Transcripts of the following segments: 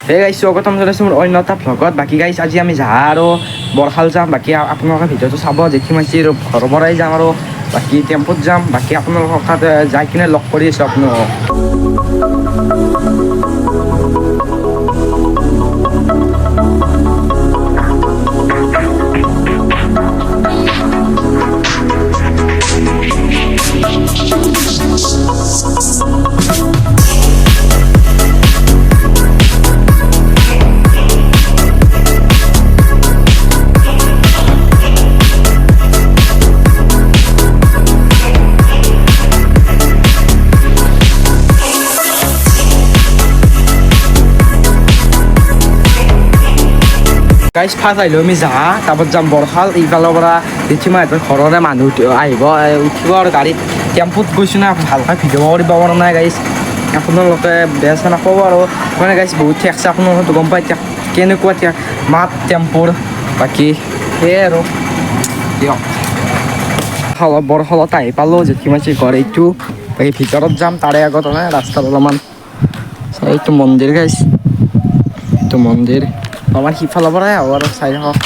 সেই গাইছ স্বাগতম জনাইছোঁ মোৰ অন্য এটা ভ্লগত। বাকী গাইছ আজি আমি যাওঁ আৰু বৰশাল যাম। বাকী আপোনালোকে ভিডিঅ'টো চাব, জেঠী মাইচিৰ ঘৰৰ পৰাই যাম আৰু বাকী টেম্পুত যাম। বাকী আপোনালোকক তাত যাই কিনে লগ কৰি আছোঁ আপোনালোকক। গাইছ ফাৰ্ষ্ট আহিলোঁ আমি যাহা, তাৰপৰা যাম বৰশাল। ইফালৰ পৰা জেঠী মাহঁতৰ ঘৰৰে মানুহ আহিব, উঠিব আৰু গাড়ীত। টেম্পুত গৈছোঁ না, ভালকৈ ভিডিঅ' কৰিব পৰা নাই গাইছ। আপোনালোকে বেয়া চেয়া নাপাব আৰু মানে গাইছ বহুত ঠেকছে, আপোনালোকে গম পায় কেনেকুৱা মাত টেম্পুৰ। বাকী সেয়াই আৰু দিয়ক। বৰশালত আহি পালোঁ, জেঠী মাইচিৰ ঘৰ এইটো। বাকী ভিতৰত যাম, তাৰে আগত ৰাস্তাত অলপমান এইটো মন্দিৰ গাইছ, এইটো মন্দিৰ আমাৰ সিফালৰ পৰাই আহোঁ আৰু চাই থাকক।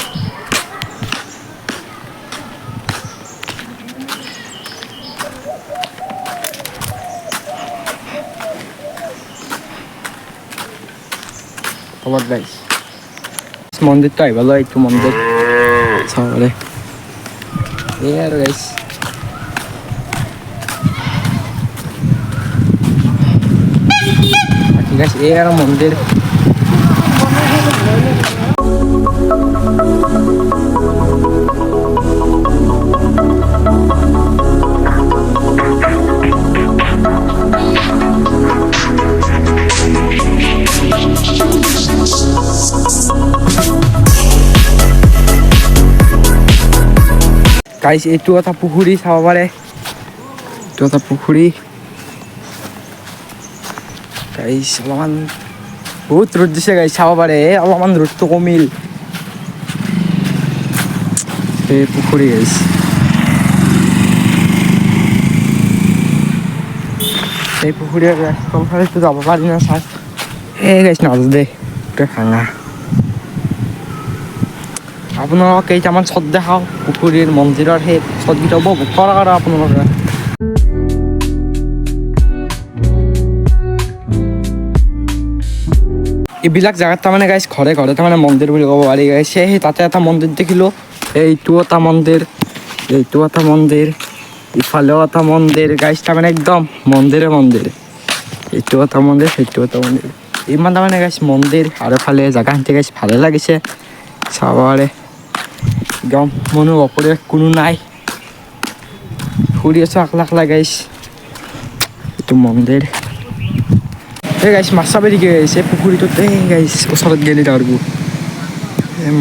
তলত গাইছ মন্দিৰটো আহিব লয়, এইটো মন্দিৰ চাব পাৰে। এই আৰু গাইছ বাকী গাইছ এই আৰু মন্দিৰ। গাইছ এইটো এটা পুখুৰী চাব পাৰে, এইটো এটা পুখুৰী গাইছ। অলপমান বহুত ৰ'দ দিছে গাইছ, চাব পাৰে অলপমান ৰ'দটো কমিল। এই পুখুৰী গাইছ, এই পুখুৰী তলফালেতো যাব পাৰি না চাই। এই গাইছ নাজো দে গোটেই ভাঙা। আপোনালোকক কেইটামান শ্বট দেখাওঁ পুখুৰীৰ মন্দিৰৰ, সেই শ্বটকেইটা উপভোগ কৰক আৰু আপোনালোকে। এইবিলাক জেগাত তাৰমানে গাইছ ঘৰে ঘৰে তাৰমানে মন্দিৰ বুলি ক'ব পাৰি গাইছ। সেই তাতে এটা মন্দিৰ দেখিলোঁ, এইটো এটা মন্দিৰ, এইটো এটা মন্দিৰ, ইফালেও এটা মন্দিৰ গাইছ। তাৰমানে একদম মন্দিৰে মন্দিৰ, এইটো এটা মন্দিৰ, সেইটো এটা মন্দিৰ। ইমান তাৰমানে গাইছ মন্দিৰ আৰু ফালে জেগাখিনি গাইছ ভালে লাগিছে চাব পাৰে। একদম মনোভৱ কৰি কোনো নাই, ফুৰি আছোঁ আকলা আকলা গাইছ। এইটো মন্দিৰ। এই গাইছ মাছ চাব দিকে গাইছে পুখুৰীটোত। এই গাইছ ওচৰত গেলি ধৰিব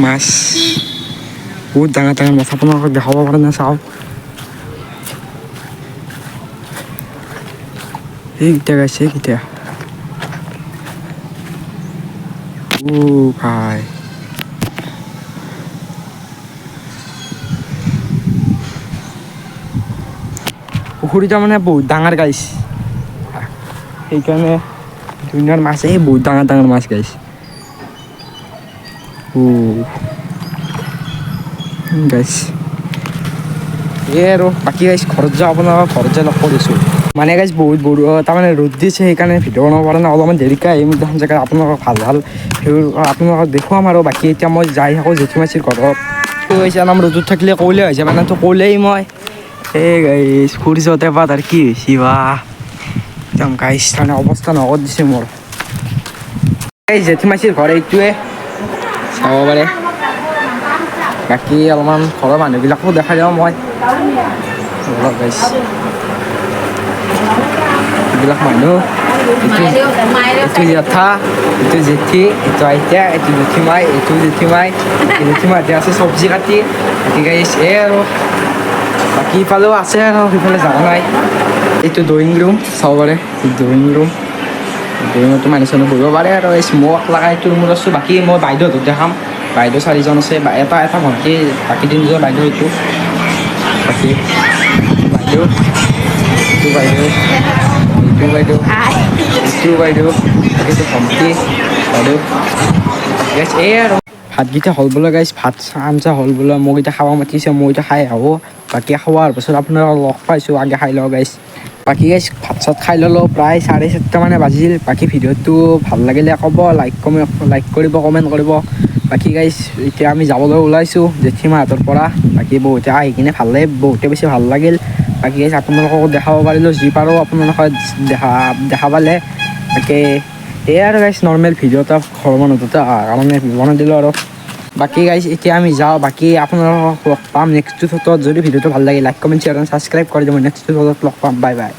মাছ, বহুত ডাঙৰ ডাঙৰ মাছ। আপোনালোকক দেখাব পৰা নাই, চাওক এইকেইটা গাইছে, এইকেইটা ভাই। পুখুৰীটা মানে বহুত ডাঙৰ গাইছ, সেইকাৰণে ধুনীয়াৰ মাছ, এই বহুত ডাঙৰ ডাঙৰ মাছ গাইছ। গাইছ এই আৰু বাকী গাইছ ঘৰত যাওঁ, আপোনালোকৰ ঘৰত যাই লগ কৰিছোঁ। মানে গাইছ বহুত তাৰমানে ৰ'দ দিছে, সেইকাৰণে ভিডিঅ' বনাব পৰা নাই। অলপমান দেৰিকৈ আহিম এখন জেগাত, আপোনালোকক ভাল ভাল সেইবোৰ আপোনালোকক দেখুৱাম আৰু। বাকী এতিয়া মই যাই থাকোঁ জেঠী মাইচিৰ ঘৰত। কৈছে নাম ৰ'দত থাকিলে ক'লে হৈছে মানে, তো ক'লেই মই এই গাইছ সূৰ্যতে পাত আৰু কি হৈছে বা একদম গাইছ, তাৰমানে অৱস্থা নগত দিছে মোৰ। এই জেঠী মাইচিৰ ঘৰ এইটোৱে চাব পাৰে। বাকী অলপমান ঘৰৰ মানুহবিলাকো দেখাই যাওঁ মই অলপ গাইছ। এইবিলাক মানুহ, এইটো জেঠা, এইটো জেঠী, এইটো আইতা, এইটো জেঠী মাই, এইটো জেঠী মাই, জেঠী মাহঁতে আছে চব্জি কাটি। বাকী গাইছ এই আৰু বাকী ইফালেও আছে আৰু সিফালে যোৱা নাই। এইটো ড্ৰয়িং ৰুম চাব পাৰে, ড্ৰয়িং ৰুম, ড্ৰয়িং ৰুমটো মানুহ চানুহ বহিব পাৰে আৰু এই মই লগা এইটো ৰুমত আছোঁ। বাকী মই বাইদেউহঁতক দেখাম, বাইদেউ 4জন আছে, এটা ভণ্টি, বাকী 3জন বাইদেউ। এইটো বাকী বাইদেউ, এইটো বাইদেউ, এইটো বাইদেউ, জিতু বাইদেউ সেইটো ভণ্টি বাইদেউ গাইছ এই আৰু ভাতকেইটা হ'ল বোলে গাইছ ভাত আঞ্জা হ'ল বোলে মোক এতিয়া খাব মাতিছে মই এতিয়া খাই আহোঁ বাকী খোৱাৰ পাছত আপোনাৰ লগ পাইছোঁ আগে খাই লওঁ গাইছ বাকী গাইছ ভাত চাত খাই ল'লোঁ প্ৰায় 7:30 মানে বাজিল বাকী ভিডিঅ'টো ভাল লাগিলে ক'ব লাইক কৰিব কমেণ্ট কৰিব বাকী গাইছ এতিয়া আমি যাবলৈ ওলাইছোঁ জেঠীমাহঁতৰ পৰা বাকী বহুতে আহি কিনে ভাল লাগে বহুতে বেছি ভাল লাগিল বাকী গাইছ আপোনালোককো দেখাব পাৰিলোঁ যি পাৰোঁ আপোনালোকে দেখা পালে তাকে এয়া আৰু গাইছ নৰ্মেল ভিডিঅ' এটা ঘৰৰ মানুহ দুটা কাৰণে বনাই দিলোঁ আৰু বাকী গাইছ এতিয়া আমি যাওঁ বাকী আপোনালোকক লগ পাম নেক্সট ভিডিঅ'ত যদি ভিডিঅ'টো ভাল লাগে লাইক কমেণ্ট শ্বেয়াৰ আৰু ছাবস্ক্ৰাইব কৰি দিব নেক্সট ভিডিঅ'ত লগ পাম বাই বাই